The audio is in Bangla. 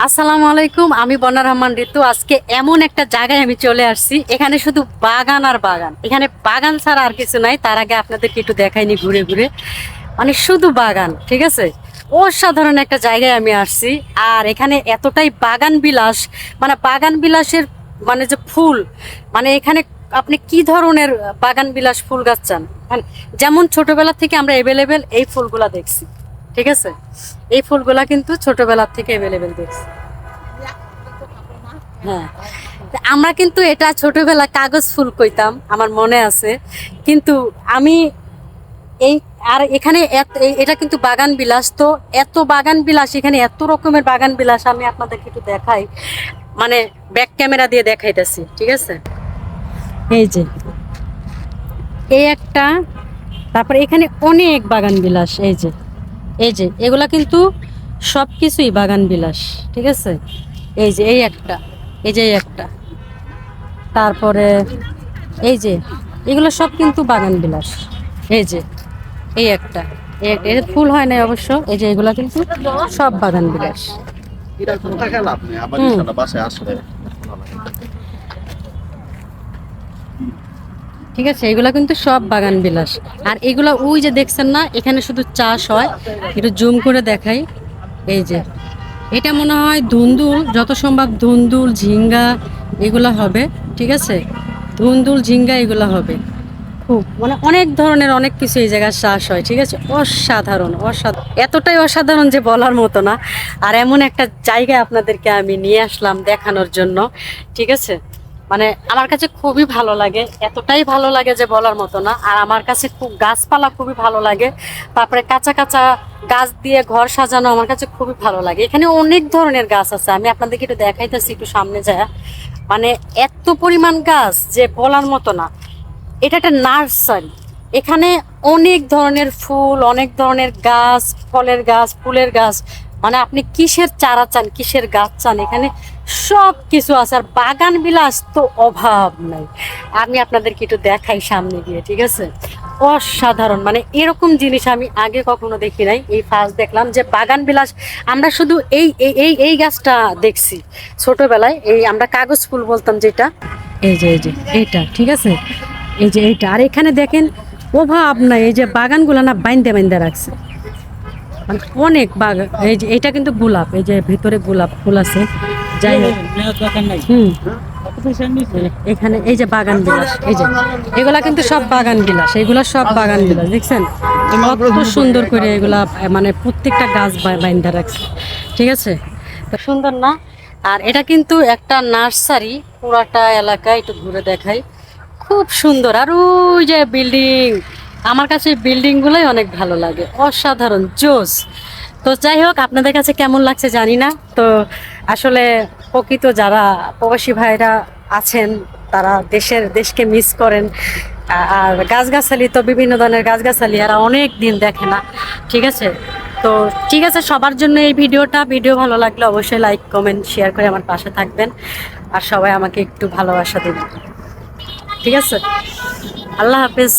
আসসালামু আলাইকুম, আমি বন্যা রহমান ঋতু। আজকে এমন একটা জায়গায় আমি চলে আসছি, এখানে শুধু বাগান আর বাগান। এখানে বাগান ছাড়া আর কিছু নাই। তার আগে আপনাদেরকে একটু দেখাইনি ঘুরে ঘুরে, মানে শুধু বাগান। ঠিক আছে, অসাধারণ একটা জায়গায় আমি আসছি। আর এখানে এতটাই বাগান বিলাস, মানে বাগান বিলাসের মানে যে ফুল, মানে এখানে আপনি কি ধরনের বাগান বিলাস ফুল গাছ চান, মানে যেমন ছোটবেলা থেকে আমরা এভেলেবেল এই ফুলগুলা দেখছি। ঠিক আছে, এই ফুলগুলা কিন্তু ছোটবেলার থেকে অ্যাভেলেবেল দেখছি। হ্যাঁ, তা আমরা কিন্তু এটা ছোটবেলা কাগজ ফুল কইতাম, আমার মনে আছে। কিন্তু আমি এই আর এখানে এটা কিন্তু বাগান বিলাস। তো এত বাগান বিলাস, এখানে এত রকমের বাগান বিলাস আমি আপনাদেরকে একটু দেখাই, মানে ব্যাক ক্যামেরা দিয়ে দেখাইতেছি। ঠিক আছে, এই যে এই একটা, তারপরে এখানে অনেক বাগান বিলাস। এই যে এগুলা কিন্তু সব কিছুই বাগান বিলাস। ঠিক আছে, এই যে এই একটা, এই যে এই একটা, তারপরে এই যে এগুলো সব কিন্তু বাগান বিলাস। এই যে এই একটা, এর ফুল হয় নাই অবশ্য। এই যে এগুলা কিন্তু সব বাগান বিলাস। এটা কোথায় গেল আপনি? আবার হুম, ইনশাআল্লাহ বাসায় আসলে ঠিক আছে, এগুলা কিন্তু সব বাগান বিলাস। আর এগুলা ওই যে দেখছেন না, এখানে শুধু চাষ হয়। একটু জুম করে দেখাই। এই যে এটা মনে হয় ধুন্দুল, যত সম্ভব ধুন্দুল, ঝিঙ্গা এগুলা হবে। ঠিক আছে, ধুন্দুল, ঝিঙ্গা এগুলা হবে। খুব মানে অনেক ধরনের অনেক কিছু এই জায়গায় চাষ হয়। ঠিক আছে, অসাধারণ অসাধারণ, এতটাই অসাধারণ যে বলার মতো না। আর এমন একটা জায়গায় আপনাদেরকে আমি নিয়ে আসলাম দেখানোর জন্য। ঠিক আছে, মানে আমার কাছে খুবই ভালো লাগে, এতটাই ভালো লাগে যে বলার মতো না। আর আমার কাছে খুব গাছপালা খুবই ভালো লাগে। তারপরে কাঁচা কাঁচা গাছ দিয়ে ঘর সাজানো আমার কাছে খুবই ভালো লাগে। এখানে অনেক ধরনের গাছ আছে, আমি আপনাদেরকে একটু দেখাইতেছি একটু সামনে যায়। মানে এত পরিমাণ গাছ যে বলার মতো না। এটা একটা নার্সারি। এখানে অনেক ধরনের ফুল, অনেক ধরনের গাছ, ফলের গাছ, ফুলের গাছ, মানে আপনি কিসের চারা চান, কিসের গাছ চান, এখানে সব কিছু আছে। আর বাগান বিলাস তো অভাব নাই। আমি আপনাদেরকে একটু দেখাই সামনে গিয়ে। ঠিক আছে, অসাধারণ, মানে এরকম জিনিস আমি আগে কখনো দেখি নাই, এই ফার্স্ট দেখলাম যে বাগান বিলাস। আমরা শুধু এই এই এই এই গাছটা দেখছি ছোটবেলায়, এই আমরা কাগজ ফুল বলতাম যেটা। এই যে এইটা। ঠিক আছে, এই যে এইটা। আর এখানে দেখেন অভাব নাই, এই যে বাগানগুলো না বাইন্দে বাইন্দে রাখছে, মানে অনেক বাগান। এই যে এটা কিন্তু গোলাপ, এই যে ভিতরে গোলাপ ফুল আছে। যাই হোক, হুম, এখানে এই যে বাগান বিলাস, এই যে এগুলা কিন্তু সব বাগান বিলাস, এগুলা সব বাগান বিলাস। দেখছেন কত সুন্দর করে এগুলা, মানে প্রত্যেকটা গাছ বাইন্দা রাখছে। ঠিক আছে, তো সুন্দর না? আর এটা কিন্তু একটা নার্সারি, পুরাটা এলাকায় একটু ঘুরে দেখাই, খুব সুন্দর। আর ওই যে বিল্ডিং, আমার কাছে বিল্ডিং গুলোই অনেক ভালো লাগে, অসাধারণ জোস। তো যাই হোক, আপনাদের কাছে কেমন লাগছে জানি না। তো আসলে প্রকৃত যারা প্রবাসী ভাইরা আছেন, তারা দেশকে মিস করেন। আর গাছগাছালি তো বিভিন্ন ধরনের গাছগাছালি এরা অনেক দিন দেখে না। ঠিক আছে, তো ঠিক আছে, সবার জন্য এই ভিডিও ভালো লাগলে অবশ্যই লাইক কমেন্ট শেয়ার করে আমার পাশে থাকবেন। আর সবাই আমাকে একটু ভালোবাসা দেবেন। ঠিক আছে, আল্লাহ হাফেজ।